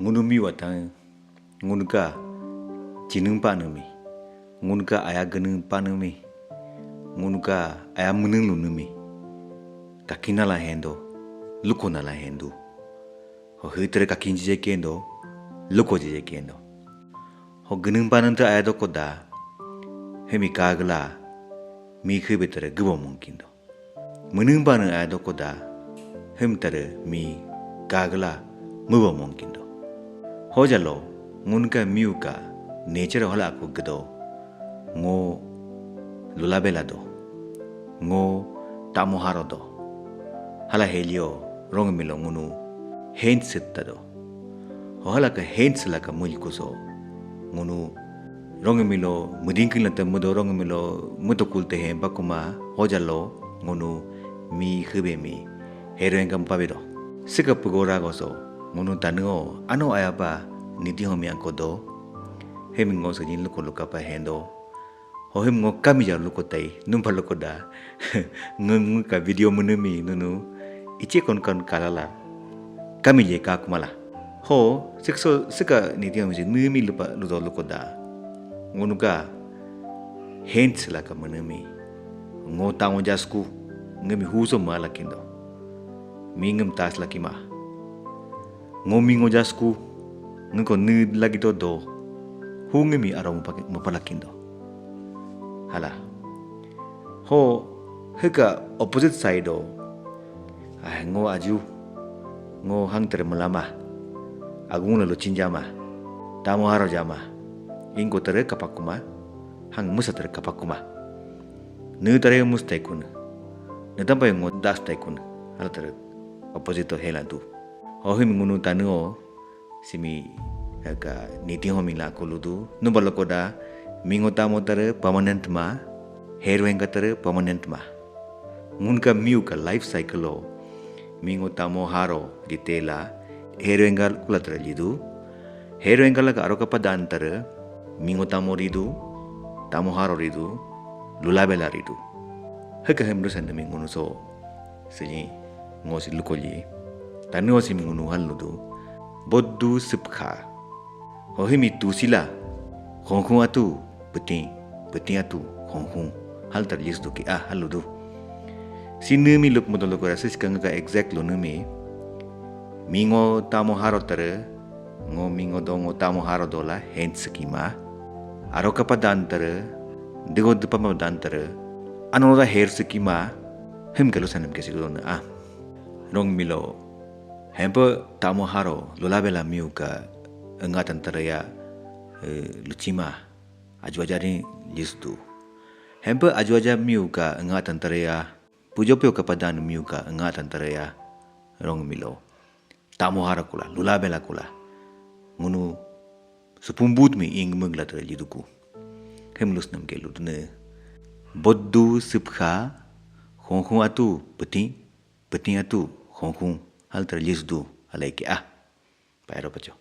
ngunumi watang ngunka jinung panumi ngunka aya genung panumi ngunka aya menung lunumi kakina la hendo luko na la hendo ho hitere kakinji je kendo luko je kendo ho genung pananta aya do koda hemi kagla mi khibetere gubo mungkindo menung panu aya do koda hem tere mi kagla mubo mungkindo ho jalo ngunka miuka nature hola ko gdo ngo lulabela do ngo tamoharo do hala helio rong milo ngunu hens setta do hala ka hens la ka mul kuso ngunu rong milo mudingkin la mudo rong milo mudo kulte he bakuma hojalo ngunu mi khube mi heroen kam pabedo sikap gora goso ngunu tanu ano ayaba niti homi ankodo hemingo sajin luko luka pa hendo hohem ngo kami jar luko tai numpa luko da ngung ka video menemi nunu ichi kon kalala kami je ka kumala ho sikso sika niti homi je numi lupa luko da ngunu ka hens la ka menemi ngo tango jasku ngemi huso mala kindo mingem tas laki ma ngomi ngo jasku ngko ni lagi do hungemi arong mapalakindo hala ho heka opposite side do ngo aju ngo hang tere melama agung lalu cinjama tamu haro jama ingko tere kapakuma hang musa tere kapakuma ne tere mustaikun ne tampai ngo das taikun hala tere opposite hela tu ho him ngunu tanu simi heka niti homi la koludu numbalo koda mingota motere permanent ma heroin katere permanent ma ngunka miu ka life cycle lo mingota mo haro ditela heroin gal kulatra lidu heroin gal ka aroka padantere mingota mo ridu tamo haro ridu lulabela ridu heka hemru sande mingunu so sini ngosi lukoli tanu osi mingunu haludu boddu sipkha hohimi tusila khongkhung atu peti atu khongkhung hal tar lis duki haludu sinumi lup modolo ko rasis kanga ka exact lo numi mingo tamo haro tare ngo mingo do ngo tamo haro dola hen skima aroka padan tare digo dupama dan tare anoda her skima hem galo sanam kesi do na rong milo hempo tamo haro lulabela miuka engatan teraya lucima ajuajari listu hempo ajuaja miuka engatan teraya pujopyo kepadan miuka engatan teraya rong milo tamo haro kula lulabela kula ngunu supumbut mi ing mengla tere liduku hemlus nam ke ludne boddu sipkha khongkhung atu peti atu khongkhung hal terlis du alai ke pairo pacho